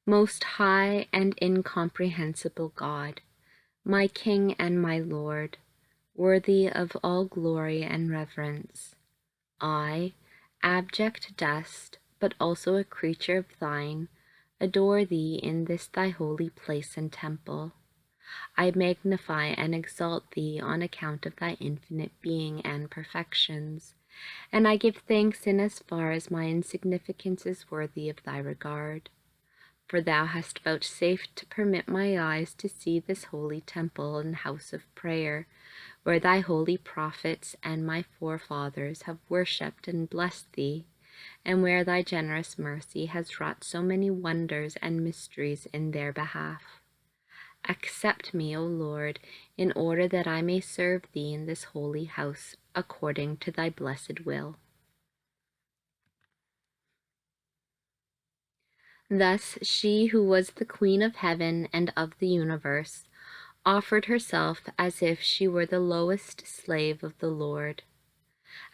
Most high and incomprehensible God, my King and my Lord, worthy of all glory and reverence, I, abject dust, but also a creature of thine, adore thee in this thy holy place and temple. I magnify and exalt thee on account of thy infinite being and perfections, and I give thanks in as far as my insignificance is worthy of thy regard. For thou hast vouchsafed to permit my eyes to see this holy temple and house of prayer, where thy holy prophets and my forefathers have worshipped and blessed thee, and where thy generous mercy has wrought so many wonders and mysteries in their behalf. Accept me, O Lord, in order that I may serve thee in this holy house according to thy blessed will. Thus she who was the Queen of heaven and of the universe offered herself as if she were the lowest slave of the Lord.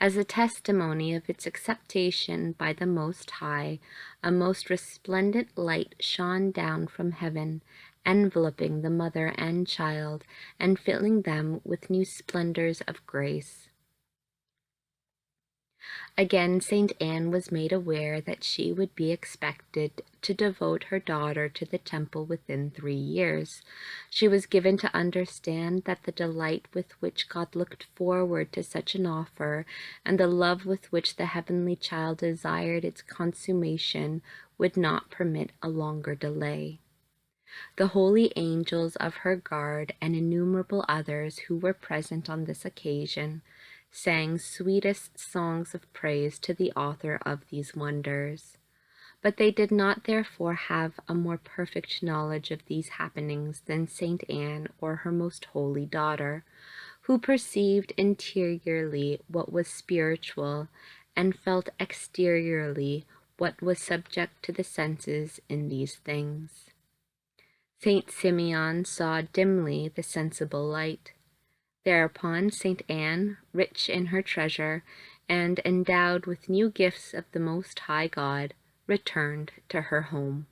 As a testimony of its acceptation by the Most High, a most resplendent light shone down from heaven, enveloping the mother and child, and filling them with new splendors of grace. Again, Saint Anne was made aware that she would be expected to devote her daughter to the temple within 3 years. She was given to understand that the delight with which God looked forward to such an offer, and the love with which the heavenly child desired its consummation, would not permit a longer delay. The holy angels of her guard and innumerable others who were present on this occasion sang sweetest songs of praise to the author of these wonders. But they did not therefore have a more perfect knowledge of these happenings than Saint Anne or her most holy daughter, who perceived interiorly what was spiritual and felt exteriorly what was subject to the senses in these things. Saint Simeon saw dimly the sensible light. Thereupon Saint Anne, rich in her treasure, and endowed with new gifts of the Most High God, returned to her home.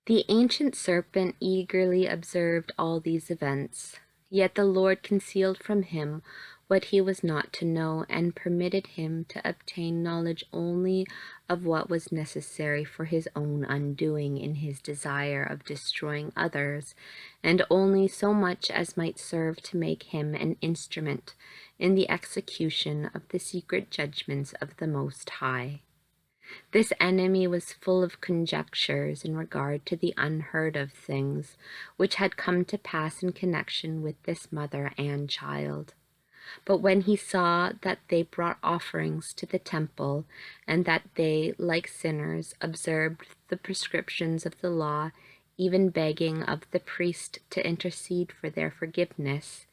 The ancient serpent eagerly observed all these events, yet the Lord concealed from him what he was not to know, and permitted him to obtain knowledge only of what was necessary for his own undoing in his desire of destroying others, and only so much as might serve to make him an instrument in the execution of the secret judgments of the Most High. This enemy was full of conjectures in regard to the unheard of things which had come to pass in connection with this mother and child. But when he saw that they brought offerings to the temple, and that they, like sinners, observed the prescriptions of the law, even begging of the priest to intercede for their forgiveness,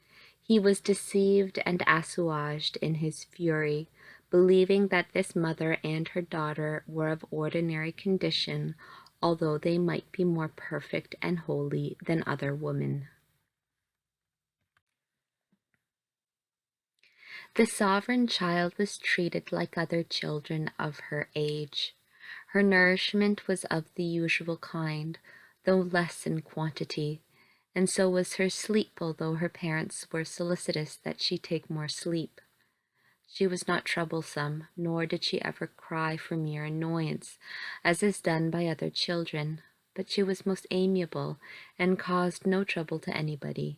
he was deceived and assuaged in his fury, believing that this mother and her daughter were of ordinary condition, although they might be more perfect and holy than other women. The sovereign child was treated like other children of her age. Her nourishment was of the usual kind, though less in quantity, and so was her sleep, although her parents were solicitous that she take more sleep. She was not troublesome, nor did she ever cry for mere annoyance, as is done by other children, but she was most amiable, and caused no trouble to anybody.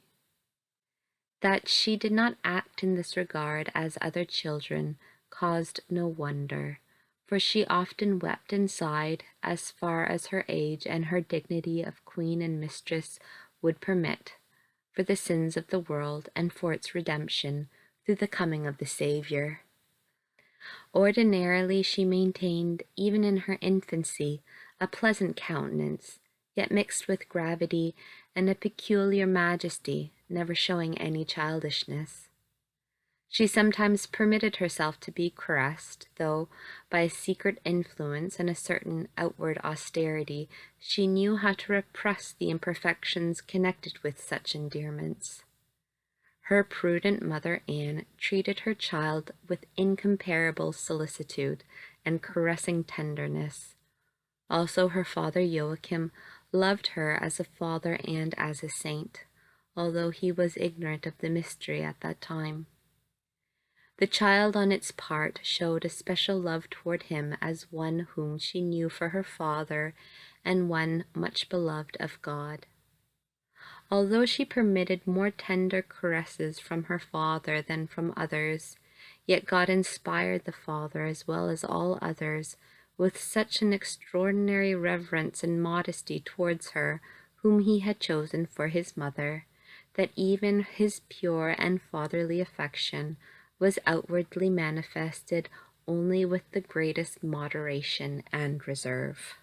That she did not act in this regard as other children caused no wonder, for she often wept and sighed as far as her age and her dignity of queen and mistress would permit, for the sins of the world and for its redemption through the coming of the Saviour. Ordinarily she maintained, even in her infancy, a pleasant countenance, yet mixed with gravity and a peculiar majesty, never showing any childishness. She sometimes permitted herself to be caressed, though, by a secret influence and a certain outward austerity, she knew how to repress the imperfections connected with such endearments. Her prudent mother Anne treated her child with incomparable solicitude and caressing tenderness. Also her father Joachim loved her as a father and as a saint, although he was ignorant of the mystery at that time. The child on its part showed a special love toward him as one whom she knew for her father and one much beloved of God. Although she permitted more tender caresses from her father than from others, yet God inspired the father as well as all others with such an extraordinary reverence and modesty towards her whom he had chosen for his mother, that even his pure and fatherly affection was outwardly manifested only with the greatest moderation and reserve.